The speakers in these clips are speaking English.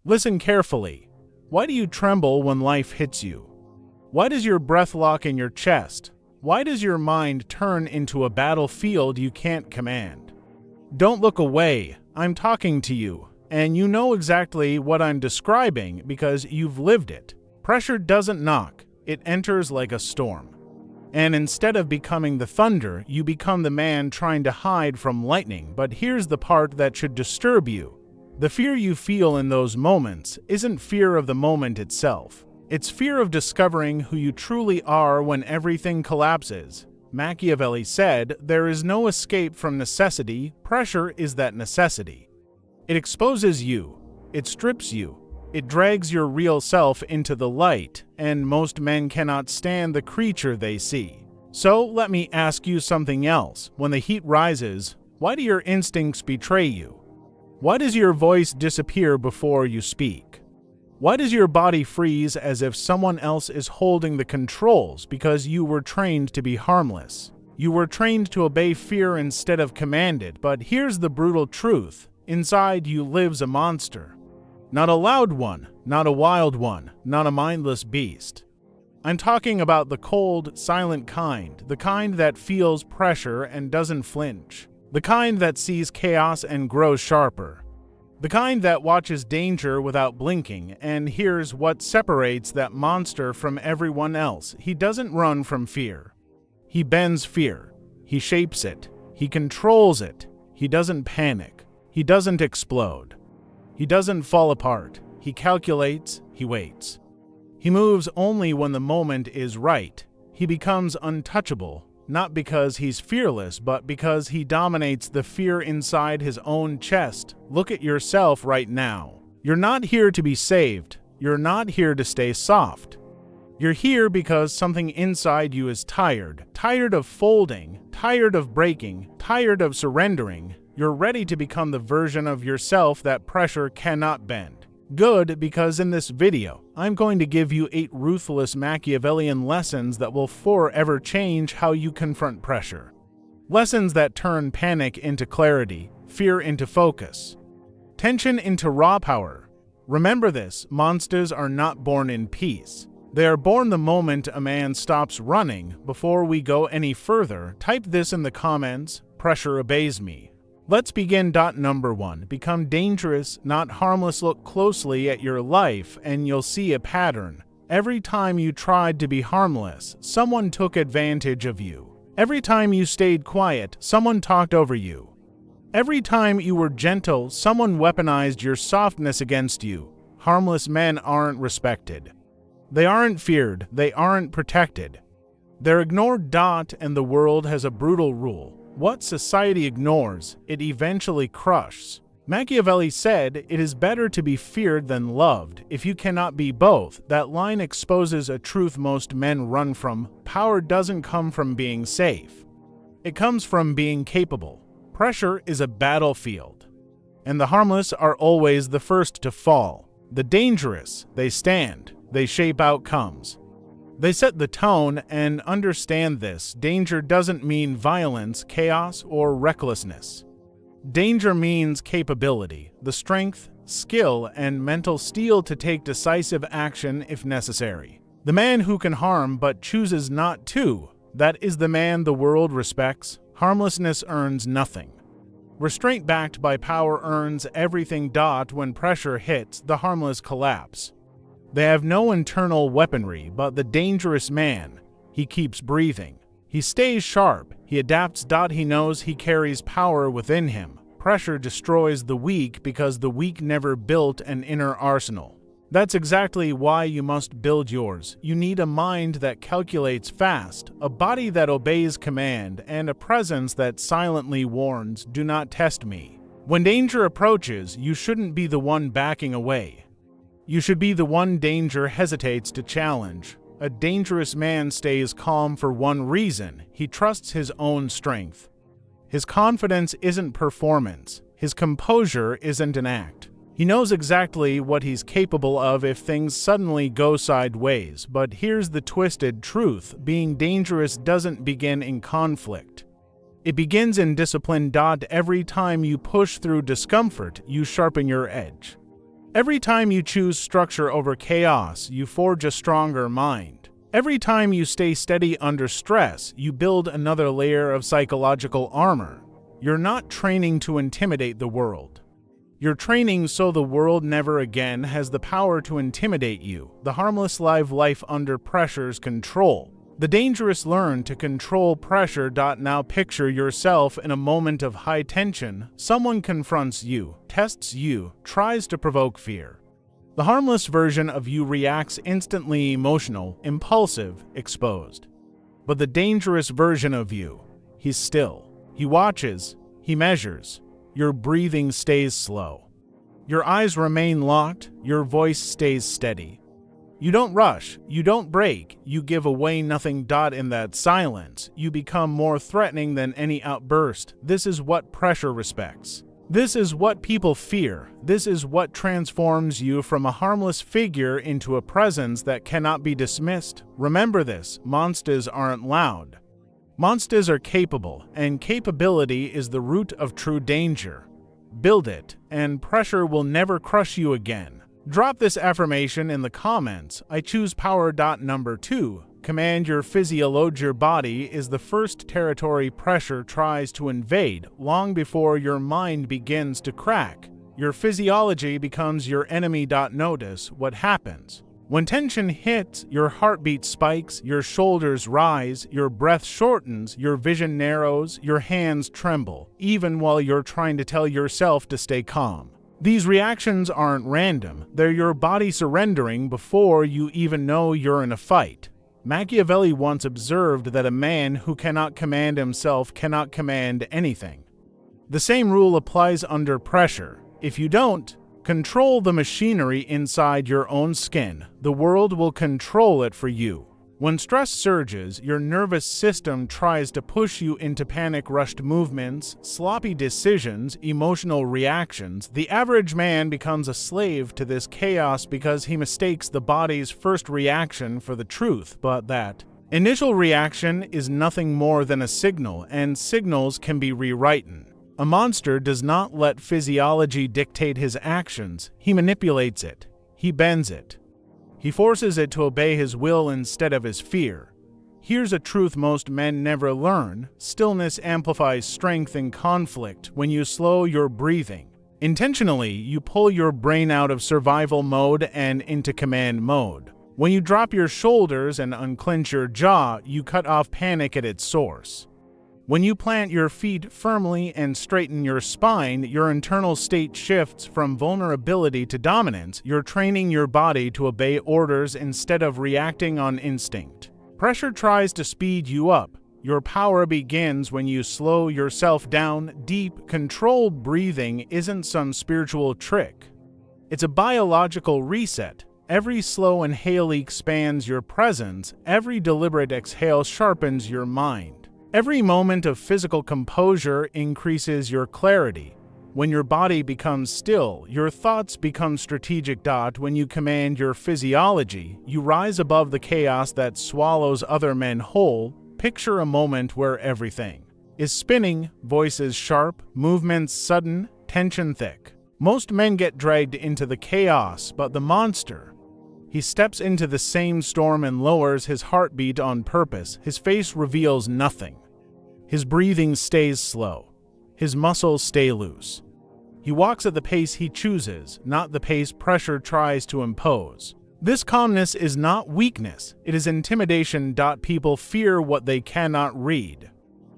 Listen carefully. Why do you tremble when life hits you? Why does your breath lock in your chest? Why does your mind turn into a battlefield you can't command? Don't look away. I'm talking to you, and you know exactly what I'm describing because you've lived it. Pressure doesn't knock. It enters like a storm. And instead of becoming the thunder, you become the man trying to hide from lightning. But here's the part that should disturb you. The fear you feel in those moments isn't fear of the moment itself. It's fear of discovering who you truly are when everything collapses. Machiavelli said, "There is no escape from necessity. Pressure is that necessity." It exposes you. It strips you. It drags your real self into the light, and most men cannot stand the creature they see. So let me ask you something else. When the heat rises, why do your instincts betray you? Why does your voice disappear before you speak? Why does your body freeze as if someone else is holding the controls? Because you were trained to be harmless. You were trained to obey fear instead of command it. But here's the brutal truth. Inside you lives a monster. Not a loud one, not a wild one, not a mindless beast. I'm talking about the cold, silent kind, the kind that feels pressure and doesn't flinch, the kind that sees chaos and grows sharper, the kind that watches danger without blinking. And here's what separates that monster from everyone else. He doesn't run from fear. He bends fear. He shapes it. He controls it. He doesn't panic. He doesn't explode. He doesn't fall apart. He calculates. He waits. He moves only when the moment is right. He becomes untouchable, not because he's fearless, but because he dominates the fear inside his own chest. Look at yourself right now. You're not here to be saved. You're not here to stay soft. You're here because something inside you is tired. Tired of folding. Tired of breaking. Tired of surrendering. You're ready to become the version of yourself that pressure cannot bend. Good, because in this video, I'm going to give you 8 ruthless Machiavellian lessons that will forever change how you confront pressure. Lessons that turn panic into clarity, fear into focus, tension into raw power. Remember this, monsters are not born in peace. They are born the moment a man stops running. Before we go any further, type this in the comments: pressure obeys me. Let's begin. Number 1. Become dangerous, not harmless. Look closely at your life and you'll see a pattern. Every time you tried to be harmless, someone took advantage of you. Every time you stayed quiet, someone talked over you. Every time you were gentle, someone weaponized your softness against you. Harmless men aren't respected. They aren't feared. They aren't protected. They're ignored. And the world has a brutal rule. What society ignores, it eventually crushes. Machiavelli said, "It is better to be feared than loved." If you cannot be both, that line exposes a truth most men run from. Power doesn't come from being safe. It comes from being capable. Pressure is a battlefield, and the harmless are always the first to fall. The dangerous, they stand, they shape outcomes. They set the tone, and understand this. Danger doesn't mean violence, chaos, or recklessness. Danger means capability, the strength, skill, and mental steel to take decisive action if necessary. The man who can harm but chooses not to, that is the man the world respects. Harmlessness earns nothing. Restraint backed by power earns everything. When pressure hits, the harmless collapse. They have no internal weaponry, but the dangerous man, he keeps breathing. He stays sharp. He adapts. He knows he carries power within him. Pressure destroys the weak because the weak never built an inner arsenal. That's exactly why you must build yours. You need a mind that calculates fast, a body that obeys command, and a presence that silently warns, "Do not test me." When danger approaches, you shouldn't be the one backing away. You should be the one danger hesitates to challenge. A dangerous man stays calm for one reason: he trusts his own strength. His confidence isn't performance. His composure isn't an act. He knows exactly what he's capable of if things suddenly go sideways. But here's the twisted truth: being dangerous doesn't begin in conflict. It begins in discipline. Every time you push through discomfort, you sharpen your edge. Every time you choose structure over chaos, you forge a stronger mind. Every time you stay steady under stress, you build another layer of psychological armor. You're not training to intimidate the world. You're training so the world never again has the power to intimidate you. The harmless live life under pressure's control. The dangerous learn to control pressure. Now picture yourself in a moment of high tension. Someone confronts you, tests you, tries to provoke fear. The harmless version of you reacts instantly, emotional, impulsive, exposed. But the dangerous version of you, he's still. He watches, he measures. Your breathing stays slow. Your eyes remain locked, your voice stays steady. You don't rush, you don't break, you give away nothing. In that silence, you become more threatening than any outburst. This is what pressure respects. This is what people fear. This is what transforms you from a harmless figure into a presence that cannot be dismissed. Remember this, monsters aren't loud. Monsters are capable, and capability is the root of true danger. Build it, and pressure will never crush you again. Drop this affirmation in the comments. I choose power. Number 2. Command your physiology. Your body is the first territory pressure tries to invade. Long before your mind begins to crack, your physiology becomes your enemy. Notice what happens. When tension hits, your heartbeat spikes, your shoulders rise, your breath shortens, your vision narrows, your hands tremble, even while you're trying to tell yourself to stay calm. These reactions aren't random, they're your body surrendering before you even know you're in a fight. Machiavelli once observed that a man who cannot command himself cannot command anything. The same rule applies under pressure. If you don't control the machinery inside your own skin, the world will control it for you. When stress surges, your nervous system tries to push you into panic, rushed movements, sloppy decisions, emotional reactions. The average man becomes a slave to this chaos because he mistakes the body's first reaction for the truth. But that initial reaction is nothing more than a signal, and signals can be rewritten. A monster does not let physiology dictate his actions. He manipulates it. He bends it. He forces it to obey his will instead of his fear. Here's a truth most men never learn. Stillness amplifies strength in conflict. When you slow your breathing intentionally, you pull your brain out of survival mode and into command mode. When you drop your shoulders and unclench your jaw, you cut off panic at its source. When you plant your feet firmly and straighten your spine, your internal state shifts from vulnerability to dominance. You're training your body to obey orders instead of reacting on instinct. Pressure tries to speed you up. Your power begins when you slow yourself down. Deep, controlled breathing isn't some spiritual trick. It's a biological reset. Every slow inhale expands your presence. Every deliberate exhale sharpens your mind. Every moment of physical composure increases your clarity. When your body becomes still, your thoughts become strategic. When you command your physiology, you rise above the chaos that swallows other men whole. Picture a moment where everything is spinning, voices sharp, movements sudden, tension thick. Most men get dragged into the chaos, but the monster, he steps into the same storm and lowers his heartbeat on purpose. His face reveals nothing. His breathing stays slow. His muscles stay loose. He walks at the pace he chooses, not the pace pressure tries to impose. This calmness is not weakness, it is intimidation. People fear what they cannot read.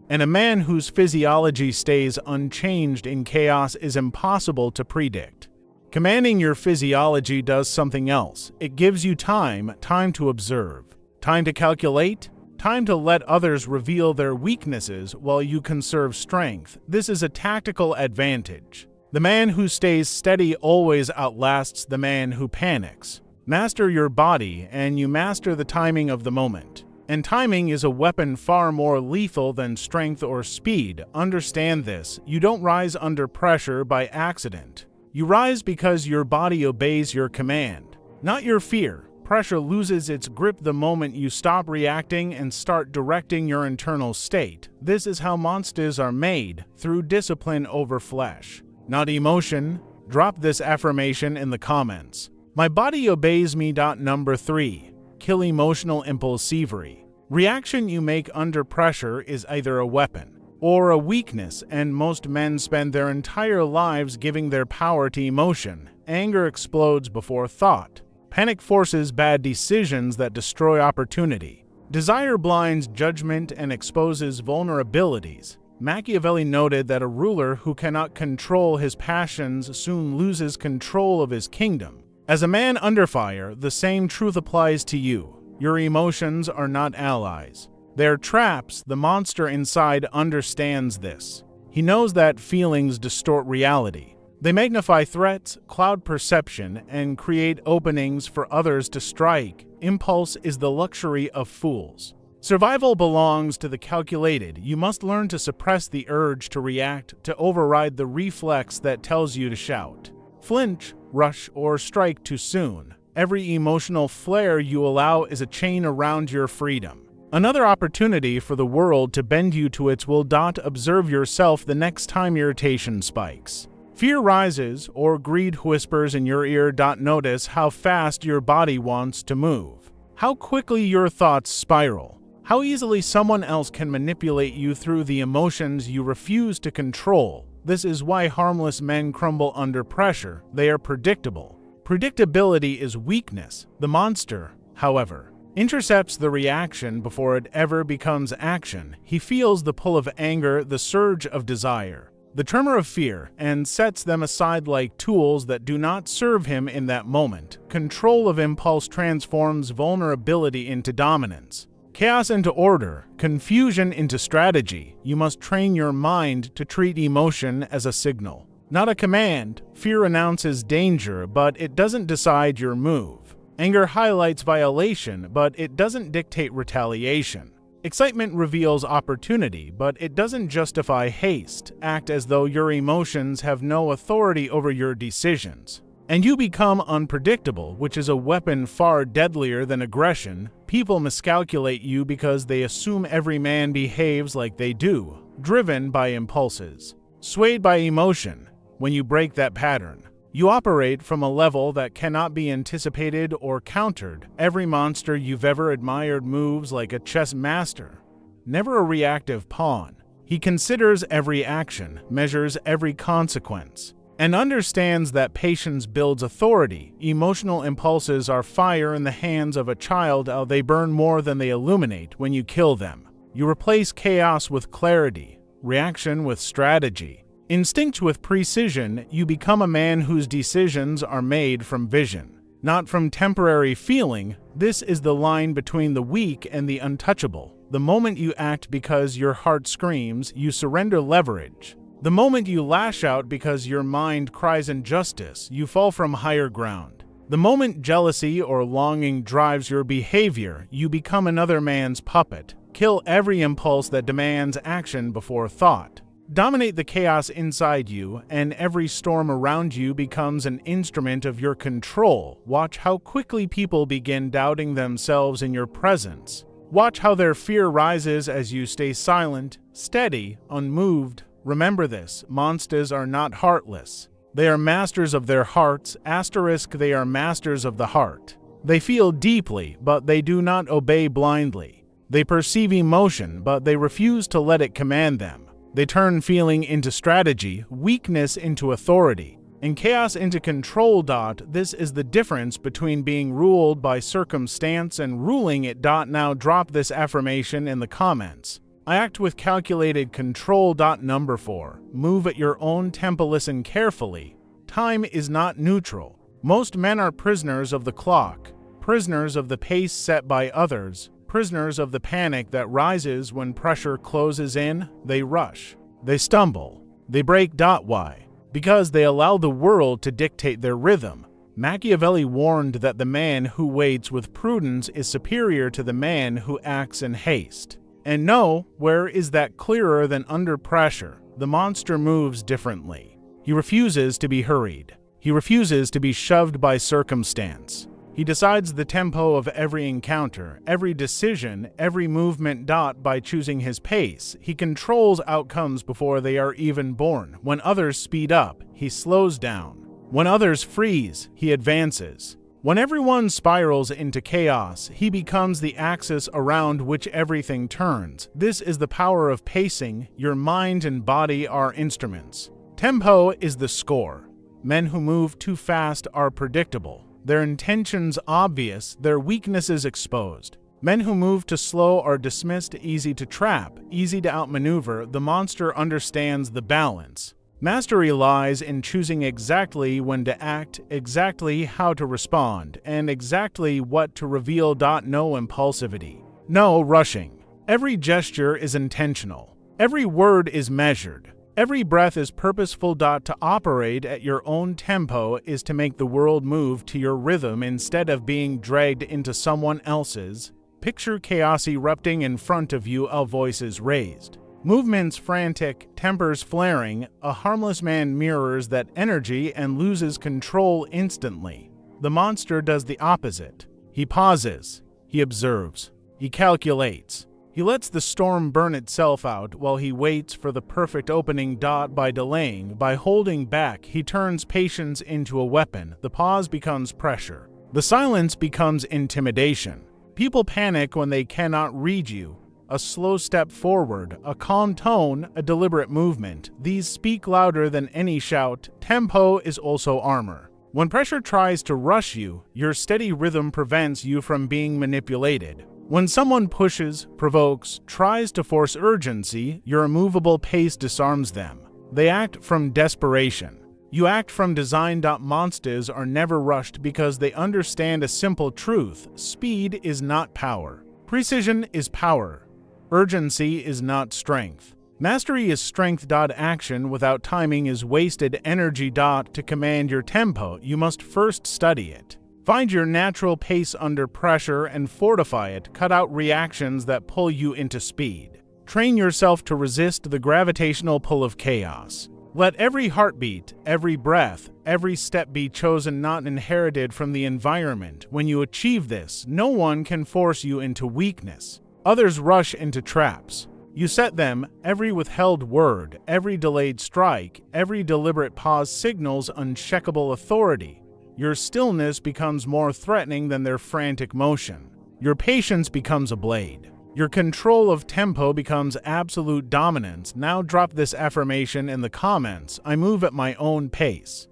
And a man whose physiology stays unchanged in chaos is impossible to predict. Commanding your physiology does something else. It gives you time to observe, time to calculate, time to let others reveal their weaknesses while you conserve strength. This is a tactical advantage. The man who stays steady always outlasts the man who panics. Master your body, and you master the timing of the moment. And timing is a weapon far more lethal than strength or speed. Understand this. You don't rise under pressure by accident. You rise because your body obeys your command, not your fear. Pressure loses its grip the moment you stop reacting and start directing your internal state. This is how monsters are made, through discipline over flesh. Not emotion, drop this affirmation in the comments. My body obeys me. Number 3. Kill emotional impulsivity. Reaction you make under pressure is either a weapon or a weakness, and most men spend their entire lives giving their power to emotion. Anger explodes before thought. Panic forces bad decisions that destroy opportunity. Desire blinds judgment and exposes vulnerabilities. Machiavelli noted that a ruler who cannot control his passions soon loses control of his kingdom. As a man under fire, the same truth applies to you. Your emotions are not allies. They're traps. The monster inside understands this. He knows that feelings distort reality. They magnify threats, cloud perception, and create openings for others to strike. Impulse is the luxury of fools. Survival belongs to the calculated. You must learn to suppress the urge to react, to override the reflex that tells you to shout, flinch, rush, or strike too soon. Every emotional flare you allow is a chain around your freedom. Another opportunity for the world to bend you to its will. Observe yourself the next time irritation spikes. Fear rises or greed whispers in your ear. Notice how fast your body wants to move, how quickly your thoughts spiral, how easily someone else can manipulate you through the emotions you refuse to control. This is why harmless men crumble under pressure. They are predictable. Predictability is weakness. The monster, however, intercepts the reaction before it ever becomes action. He feels the pull of anger, the surge of desire, the tremor of fear, and sets them aside like tools that do not serve him in that moment. Control of impulse transforms vulnerability into dominance, chaos into order, confusion into strategy. You must train your mind to treat emotion as a signal, not a command. Fear announces danger, but it doesn't decide your move. Anger highlights violation, but it doesn't dictate retaliation. Excitement reveals opportunity, but it doesn't justify haste. Act as though your emotions have no authority over your decisions, and you become unpredictable, which is a weapon far deadlier than aggression. People miscalculate you because they assume every man behaves like they do, driven by impulses, swayed by emotion. When you break that pattern, you operate from a level that cannot be anticipated or countered. Every monster you've ever admired moves like a chess master, never a reactive pawn. He considers every action, measures every consequence, and understands that patience builds authority. Emotional impulses are fire in the hands of a child. They burn more than they illuminate. When you kill them, you replace chaos with clarity, reaction with strategy, instinct with precision. You become a man whose decisions are made from vision, not from temporary feeling. This is the line between the weak and the untouchable. The moment you act because your heart screams, you surrender leverage. The moment you lash out because your mind cries injustice, you fall from higher ground. The moment jealousy or longing drives your behavior, you become another man's puppet. Kill every impulse that demands action before thought. Dominate the chaos inside you, and every storm around you becomes an instrument of your control. Watch how quickly people begin doubting themselves in your presence. Watch how their fear rises as you stay silent, steady, unmoved. Remember this: monsters are not heartless. They are masters of their hearts. They are masters of the heart. They feel deeply, but they do not obey blindly. They perceive emotion, but they refuse to let it command them. They turn feeling into strategy, weakness into authority, and chaos into control. This is the difference between being ruled by circumstance and ruling it. Now drop this affirmation in the comments. I act with calculated control. Number 4. Move at your own tempo. Listen carefully. Time is not neutral. Most men are prisoners of the clock, prisoners of the pace set by others, prisoners of the panic that rises when pressure closes in. They rush, they stumble, they break. Why? Because they allow the world to dictate their rhythm. Machiavelli warned that the man who waits with prudence is superior to the man who acts in haste. And no, where is that clearer than under pressure? The monster moves differently. He refuses to be hurried. He refuses to be shoved by circumstance. He decides the tempo of every encounter, every decision, every movement. By choosing his pace, he controls outcomes before they are even born. When others speed up, he slows down. When others freeze, he advances. When everyone spirals into chaos, he becomes the axis around which everything turns. This is the power of pacing. Your mind and body are instruments. Tempo is the score. Men who move too fast are predictable. Their intentions obvious, their weaknesses exposed. Men who move too slow are dismissed, easy to trap, easy to outmaneuver. The monster understands the balance. Mastery lies in choosing exactly when to act, exactly how to respond, and exactly what to reveal. No impulsivity. No rushing. Every gesture is intentional. Every word is measured. Every breath is purposeful. To operate at your own tempo is to make the world move to your rhythm instead of being dragged into someone else's. Picture chaos erupting in front of you, all voices raised. Movements frantic, tempers flaring. A harmless man mirrors that energy and loses control instantly. The monster does the opposite. He pauses. He observes. He calculates. He lets the storm burn itself out while he waits for the perfect opening. By delaying, by holding back, he turns patience into a weapon. The pause becomes pressure. The silence becomes intimidation. People panic when they cannot read you. A slow step forward, a calm tone, a deliberate movement. These speak louder than any shout. Tempo is also armor. When pressure tries to rush you, your steady rhythm prevents you from being manipulated. When someone pushes, provokes, tries to force urgency, your immovable pace disarms them. They act from desperation. You act from design. Monsters are never rushed because they understand a simple truth. Speed is not power. Precision is power. Urgency is not strength. Mastery is strength. Action without timing is wasted energy. To command your tempo, you must first study it. Find your natural pace under pressure and fortify it. Cut out reactions that pull you into speed. Train yourself to resist the gravitational pull of chaos. Let every heartbeat, every breath, every step be chosen, not inherited from the environment. When you achieve this, no one can force you into weakness. Others rush into traps. You set them. Every withheld word, every delayed strike, every deliberate pause signals unshakable authority. Your stillness becomes more threatening than their frantic motion. Your patience becomes a blade. Your control of tempo becomes absolute dominance. Now drop this affirmation in the comments. I move at my own pace.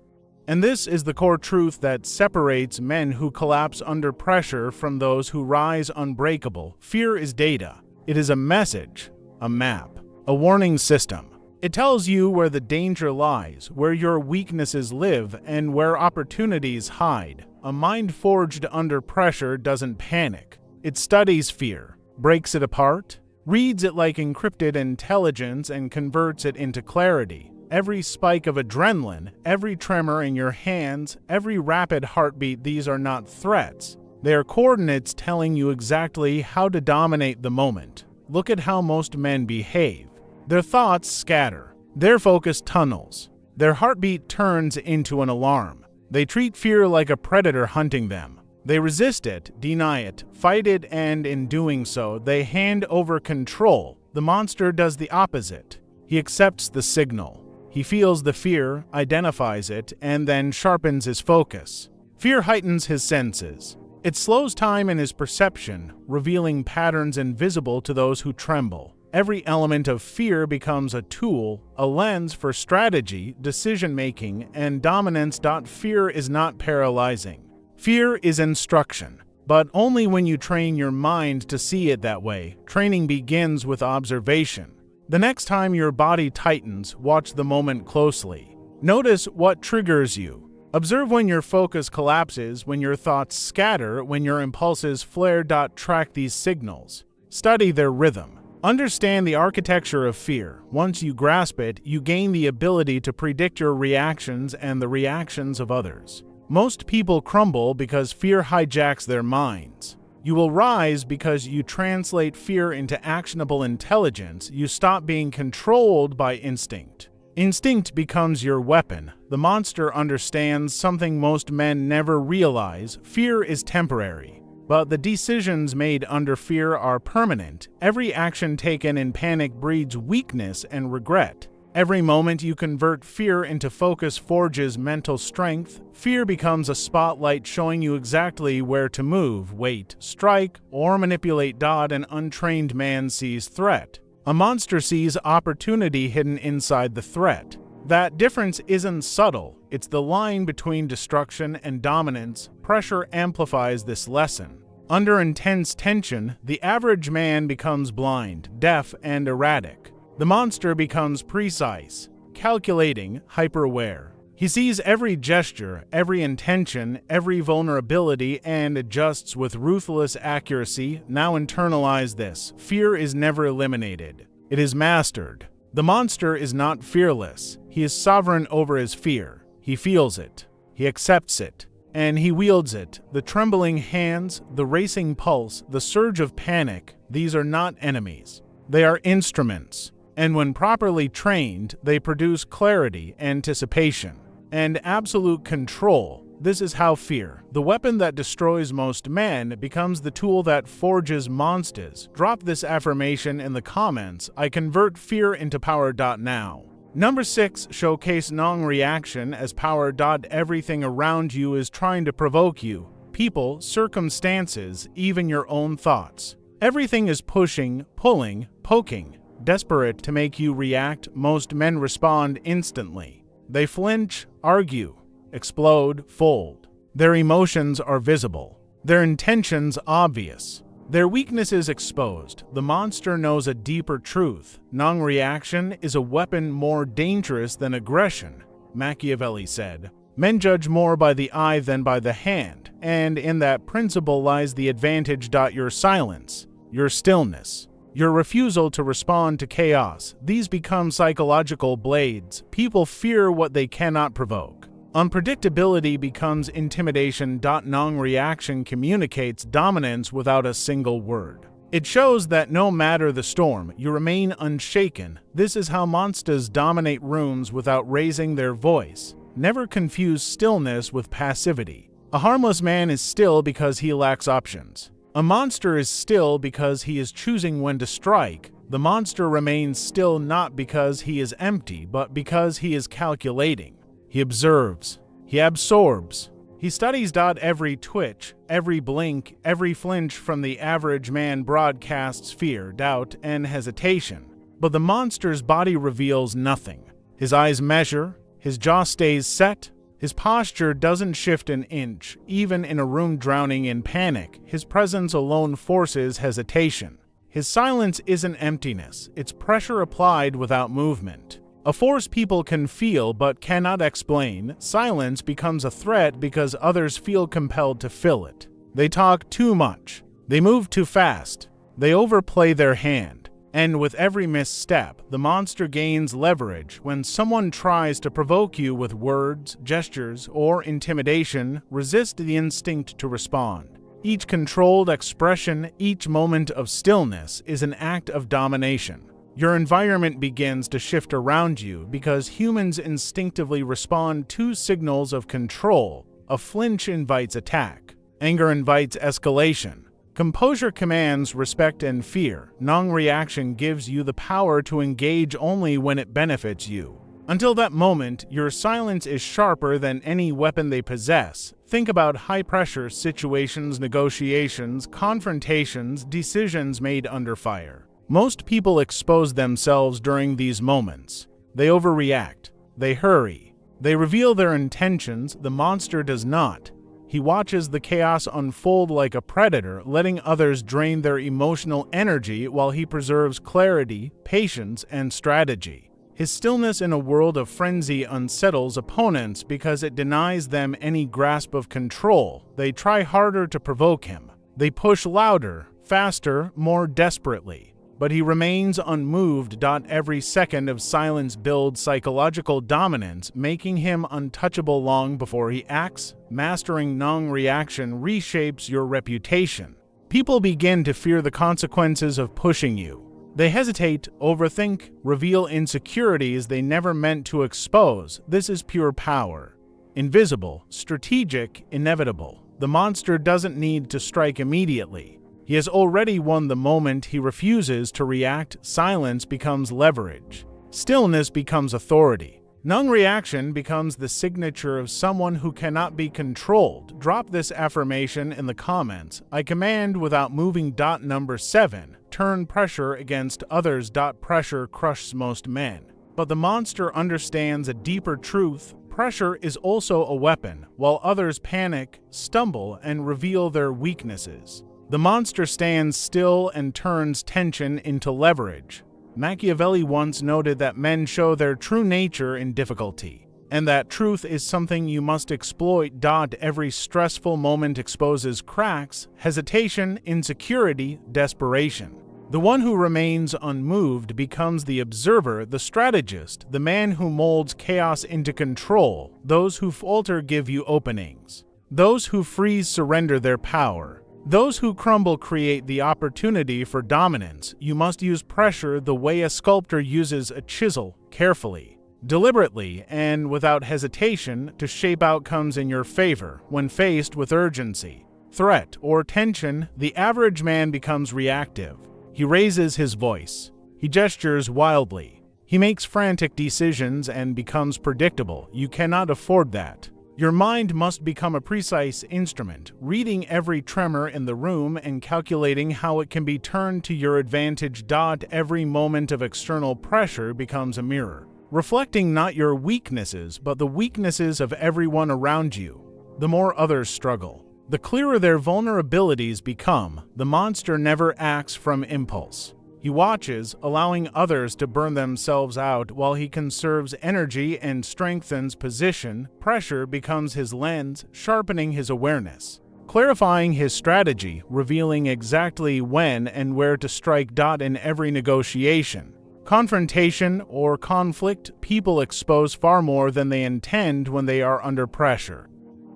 And this is the core truth that separates men who collapse under pressure from those who rise unbreakable. Fear is data. It is a message, a map, a warning system. It tells you where the danger lies, where your weaknesses live, and where opportunities hide. A mind forged under pressure doesn't panic. It studies fear, breaks it apart, reads it like encrypted intelligence, and converts it into clarity. Every spike of adrenaline, every tremor in your hands, every rapid heartbeat, these are not threats. They are coordinates telling you exactly how to dominate the moment. Look at how most men behave. Their thoughts scatter. Their focus tunnels. Their heartbeat turns into an alarm. They treat fear like a predator hunting them. They resist it, deny it, fight it, and in doing so, they hand over control. The monster does the opposite. He accepts the signal. He feels the fear, identifies it, and then sharpens his focus. Fear heightens his senses. It slows time in his perception, revealing patterns invisible to those who tremble. Every element of fear becomes a tool, a lens for strategy, decision-making, and dominance. Fear is not paralyzing. Fear is instruction, but only when you train your mind to see it that way. Training begins with observation. The next time your body tightens, watch the moment closely. Notice what triggers you. Observe when your focus collapses, when your thoughts scatter, when your impulses flare. Track these signals. Study their rhythm. Understand the architecture of fear. Once you grasp it, you gain the ability to predict your reactions and the reactions of others. Most people crumble because fear hijacks their minds. You will rise because you translate fear into actionable intelligence. You stop being controlled by instinct. Instinct becomes your weapon. The monster understands something most men never realize. Fear is temporary, but the decisions made under fear are permanent. Every action taken in panic breeds weakness and regret. Every moment you convert fear into focus forges mental strength. Fear becomes a spotlight showing you exactly where to move, wait, strike, or manipulate. An untrained man sees threat. A monster sees opportunity hidden inside the threat. That difference isn't subtle, it's the line between destruction and dominance. Pressure amplifies this lesson. Under intense tension, the average man becomes blind, deaf, and erratic. The monster becomes precise, calculating, hyper-aware. He sees every gesture, every intention, every vulnerability, and adjusts with ruthless accuracy. Now internalize this. Fear is never eliminated. It is mastered. The monster is not fearless. He is sovereign over his fear. He feels it. He accepts it. And he wields it. The trembling hands, the racing pulse, the surge of panic, these are not enemies. They are instruments. And when properly trained, they produce clarity, anticipation, and absolute control. This is how fear, the weapon that destroys most men, becomes the tool that forges monsters. Drop this affirmation in the comments. I convert fear into power. Now. Number 6. Showcase non-reaction as power. Everything around you is trying to provoke you. People, circumstances, even your own thoughts. Everything is pushing, pulling, poking, desperate to make you react. Most men respond instantly. They flinch, argue, explode, fold. Their emotions are visible. Their intentions obvious. Their weaknesses exposed. The monster knows a deeper truth. Non-reaction is a weapon more dangerous than aggression, Machiavelli said. Men judge more by the eye than by the hand, and in that principle lies the advantage. Your silence, your stillness, your refusal to respond to chaos, these become psychological blades. People fear what they cannot provoke. Unpredictability becomes intimidation. Non-reaction communicates dominance without a single word. It shows that no matter the storm, you remain unshaken. This is how monsters dominate rooms without raising their voice. Never confuse stillness with passivity. A harmless man is still because he lacks options. A monster is still because he is choosing when to strike. The monster remains still not because he is empty, but because he is calculating. He observes. He absorbs. He studies. Every twitch, every blink, every flinch from the average man broadcasts fear, doubt, and hesitation. But the monster's body reveals nothing. His eyes measure. His jaw stays set. His posture doesn't shift an inch. Even in a room drowning in panic, his presence alone forces hesitation. His silence isn't emptiness, it's pressure applied without movement. A force people can feel but cannot explain. Silence becomes a threat because others feel compelled to fill it. They talk too much. They move too fast. They overplay their hand. And with every misstep, the monster gains leverage. When someone tries to provoke you with words, gestures, or intimidation, resist the instinct to respond. Each controlled expression, each moment of stillness is an act of domination. Your environment begins to shift around you because humans instinctively respond to signals of control. A flinch invites attack. Anger invites escalation. Composure commands respect and fear. Non-reaction gives you the power to engage only when it benefits you. Until that moment, your silence is sharper than any weapon they possess. Think about high-pressure situations, negotiations, confrontations, decisions made under fire. Most people expose themselves during these moments. They overreact. They hurry. They reveal their intentions. The monster does not. He watches the chaos unfold like a predator, letting others drain their emotional energy while he preserves clarity, patience, and strategy. His stillness in a world of frenzy unsettles opponents because it denies them any grasp of control. They try harder to provoke him. They push louder, faster, more desperately. But he remains unmoved. Every second of silence builds psychological dominance, making him untouchable long before he acts. Mastering non-reaction reshapes your reputation. People begin to fear the consequences of pushing you. They hesitate, overthink, reveal insecurities they never meant to expose. This is pure power. Invisible, strategic, inevitable. The monster doesn't need to strike immediately. He has already won the moment he refuses to react. Silence becomes leverage. Stillness becomes authority. Non-reaction becomes the signature of someone who cannot be controlled. Drop this affirmation in the comments. I command without moving. Number 7. Turn pressure against others. Pressure crushes most men. But the monster understands a deeper truth. Pressure is also a weapon. While others panic, stumble, and reveal their weaknesses, the monster stands still and turns tension into leverage. Machiavelli once noted that men show their true nature in difficulty, and that truth is something you must exploit. Every stressful moment exposes cracks, hesitation, insecurity, desperation. The one who remains unmoved becomes the observer, the strategist, the man who molds chaos into control. Those who falter give you openings. Those who freeze surrender their power. Those who crumble create the opportunity for dominance. You must use pressure the way a sculptor uses a chisel, carefully, deliberately, and without hesitation, to shape outcomes in your favor. When faced with urgency, threat, or tension, the average man becomes reactive. He raises his voice. He gestures wildly. He makes frantic decisions and becomes predictable. You cannot afford that. Your mind must become a precise instrument, reading every tremor in the room and calculating how it can be turned to your advantage. Every moment of external pressure becomes a mirror, reflecting not your weaknesses, but the weaknesses of everyone around you. The more others struggle, the clearer their vulnerabilities become. The monster never acts from impulse. He watches, allowing others to burn themselves out while he conserves energy and strengthens position. Pressure becomes his lens, sharpening his awareness, clarifying his strategy, revealing exactly when and where to strike. In every negotiation, confrontation, or conflict, people expose far more than they intend when they are under pressure.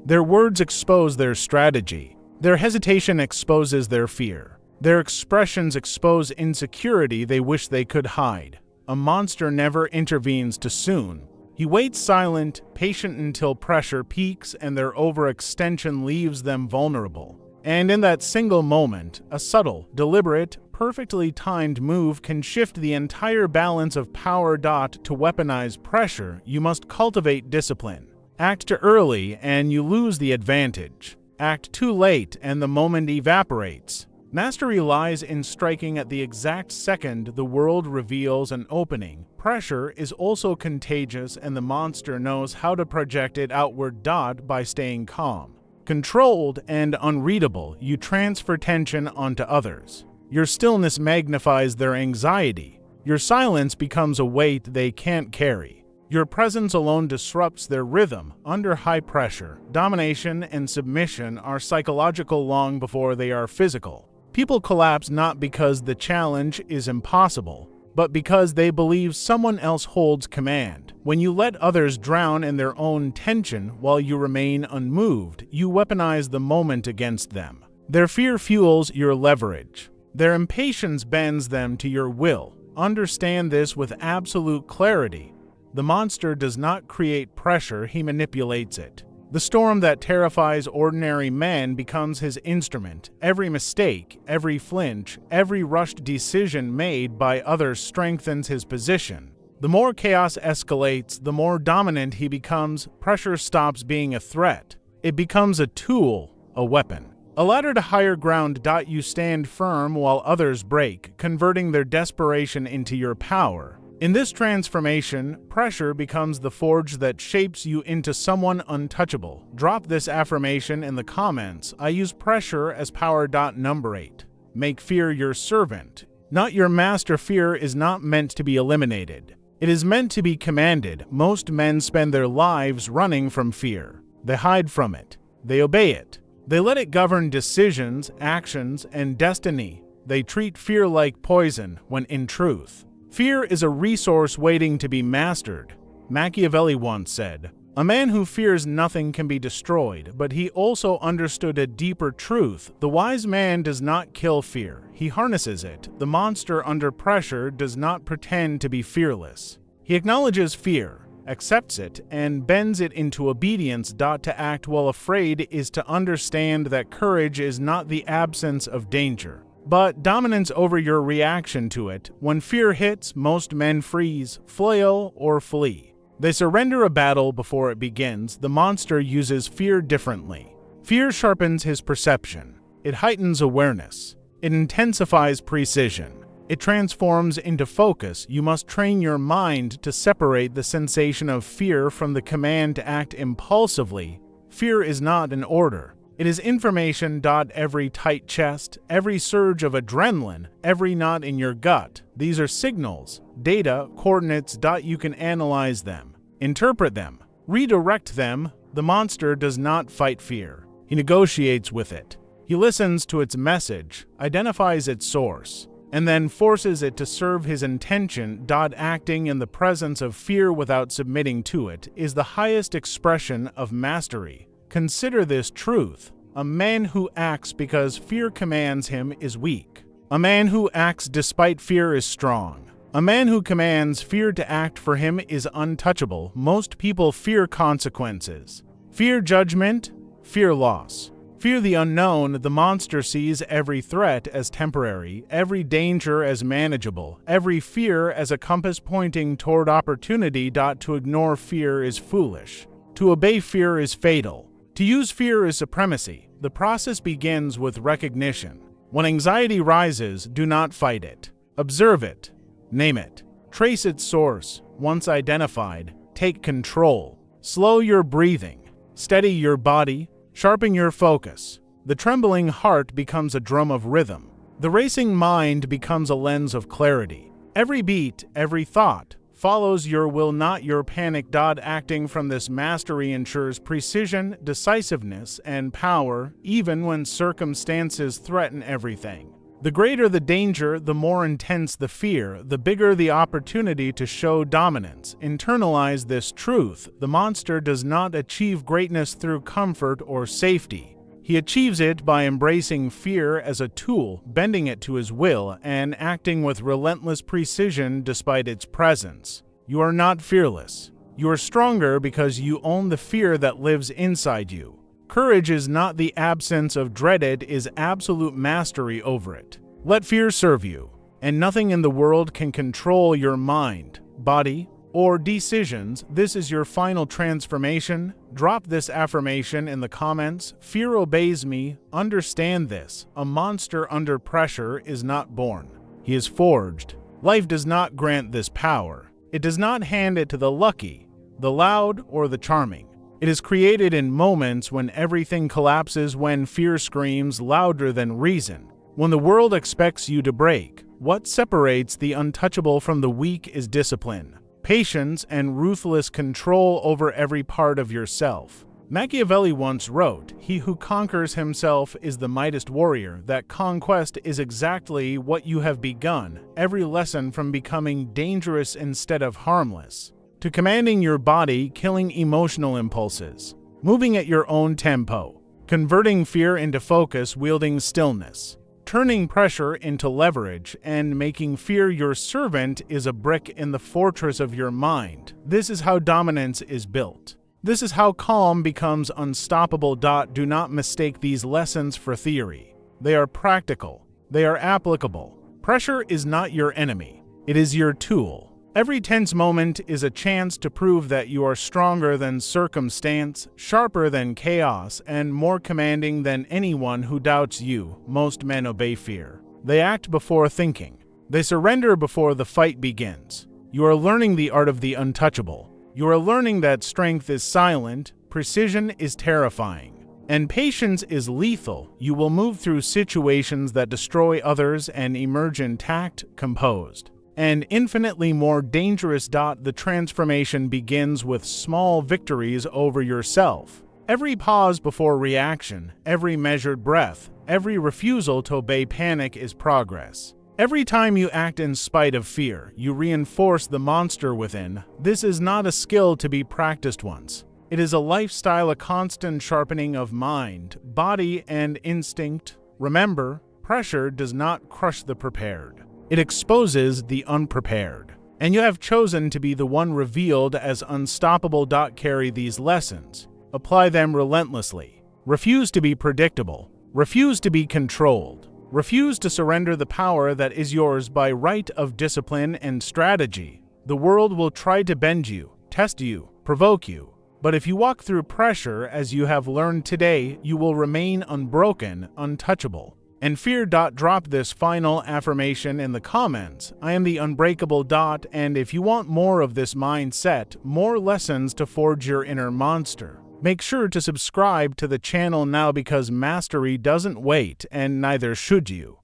Their words expose their strategy. Their hesitation exposes their fear. Their expressions expose insecurity they wish they could hide. A monster never intervenes too soon. He waits silent, patient until pressure peaks and their overextension leaves them vulnerable. And in that single moment, a subtle, deliberate, perfectly timed move can shift the entire balance of power. To weaponize pressure, you must cultivate discipline. Act too early and you lose the advantage. Act too late and the moment evaporates. Mastery lies in striking at the exact second the world reveals an opening. Pressure is also contagious, and the monster knows how to project it outward. By staying calm, controlled, and unreadable, you transfer tension onto others. Your stillness magnifies their anxiety. Your silence becomes a weight they can't carry. Your presence alone disrupts their rhythm. Under high pressure, domination and submission are psychological long before they are physical. People collapse not because the challenge is impossible, but because they believe someone else holds command. When you let others drown in their own tension while you remain unmoved, you weaponize the moment against them. Their fear fuels your leverage. Their impatience bends them to your will. Understand this with absolute clarity. The monster does not create pressure, he manipulates it. The storm that terrifies ordinary men becomes his instrument. Every mistake, every flinch, every rushed decision made by others strengthens his position. The more chaos escalates, the more dominant he becomes. Pressure stops being a threat. It becomes a tool, a weapon. A ladder to higher ground. You stand firm while others break, converting their desperation into your power. In this transformation, pressure becomes the forge that shapes you into someone untouchable. Drop this affirmation in the comments. I use pressure as power. Number 8. Make fear your servant, not your master. Fear is not meant to be eliminated. It is meant to be commanded. Most men spend their lives running from fear. They hide from it. They obey it. They let it govern decisions, actions, and destiny. They treat fear like poison, when in truth, fear is a resource waiting to be mastered. Machiavelli once said, "A man who fears nothing can be destroyed," but he also understood a deeper truth. The wise man does not kill fear, he harnesses it. The monster under pressure does not pretend to be fearless. He acknowledges fear, accepts it, and bends it into obedience. To act while afraid is to understand that courage is not the absence of danger, but dominance over your reaction to it. When fear hits, most men freeze, flail, or flee. They surrender a battle before it begins. The monster uses fear differently. Fear sharpens his perception. It heightens awareness. It intensifies precision. It transforms into focus. You must train your mind to separate the sensation of fear from the command to act impulsively. Fear is not an order. It is information. Every tight chest, every surge of adrenaline, every knot in your gut. These are signals, data, coordinates. You can analyze them, interpret them, redirect them. The monster does not fight fear. He negotiates with it. He listens to its message, identifies its source, and then forces it to serve his intention. Acting in the presence of fear without submitting to it is the highest expression of mastery. Consider this truth. A man who acts because fear commands him is weak. A man who acts despite fear is strong. A man who commands fear to act for him is untouchable. Most people fear consequences. Fear judgment, fear loss. Fear the unknown. The monster sees every threat as temporary, every danger as manageable, every fear as a compass pointing toward opportunity. To ignore fear is foolish. To obey fear is fatal. To use fear is supremacy. The process begins with recognition. When anxiety rises, do not fight it. Observe it. Name it. Trace its source. Once identified, take control. Slow your breathing. Steady your body. Sharpen your focus. The trembling heart becomes a drum of rhythm. The racing mind becomes a lens of clarity. Every beat, every thought, follows your will, not your panic. Acting from this mastery ensures precision, decisiveness, and power, even when circumstances threaten everything. The greater the danger, the more intense the fear, the bigger the opportunity to show dominance. Internalize this truth. The monster does not achieve greatness through comfort or safety. He achieves it by embracing fear as a tool, bending it to his will, and acting with relentless precision despite its presence. You are not fearless. You are stronger because you own the fear that lives inside you. Courage is not the absence of dread, it is absolute mastery over it. Let fear serve you, and nothing in the world can control your mind, body, or decisions. This is your final transformation. Drop this affirmation in the comments. Fear obeys me. Understand this. A monster under pressure is not born. He is forged. Life does not grant this power. It does not hand it to the lucky, the loud, or the charming. It is created in moments when everything collapses, when fear screams louder than reason, when the world expects you to break. What separates the untouchable from the weak is discipline, patience, and ruthless control over every part of yourself. Machiavelli once wrote, "He who conquers himself is the mightiest warrior." That conquest is exactly what you have begun. Every lesson from becoming dangerous instead of harmless, to commanding your body, killing emotional impulses, moving at your own tempo, converting fear into focus, wielding stillness, turning pressure into leverage, and making fear your servant is a brick in the fortress of your mind. This is how dominance is built. This is how calm becomes unstoppable. Do not mistake these lessons for theory. They are practical. They are applicable. Pressure is not your enemy. It is your tool. Every tense moment is a chance to prove that you are stronger than circumstance, sharper than chaos, and more commanding than anyone who doubts you. Most men obey fear. They act before thinking. They surrender before the fight begins. You are learning the art of the untouchable. You are learning that strength is silent, precision is terrifying, and patience is lethal. You will move through situations that destroy others and emerge intact, composed, and infinitely more dangerous. The transformation begins with small victories over yourself. Every pause before reaction, every measured breath, every refusal to obey panic is progress. Every time you act in spite of fear, you reinforce the monster within. This is not a skill to be practiced once. It is a lifestyle, a constant sharpening of mind, body, and instinct. Remember, pressure does not crush the prepared. It exposes the unprepared. And you have chosen to be the one revealed as unstoppable. Carry these lessons. Apply them relentlessly. Refuse to be predictable. Refuse to be controlled. Refuse to surrender the power that is yours by right of discipline and strategy. The world will try to bend you, test you, provoke you. But if you walk through pressure as you have learned today, you will remain unbroken, untouchable. And fear. Drop this final affirmation in the comments. I am the unbreakable. And if you want more of this mindset, more lessons to forge your inner monster, make sure to subscribe to the channel now, because mastery doesn't wait, and neither should you.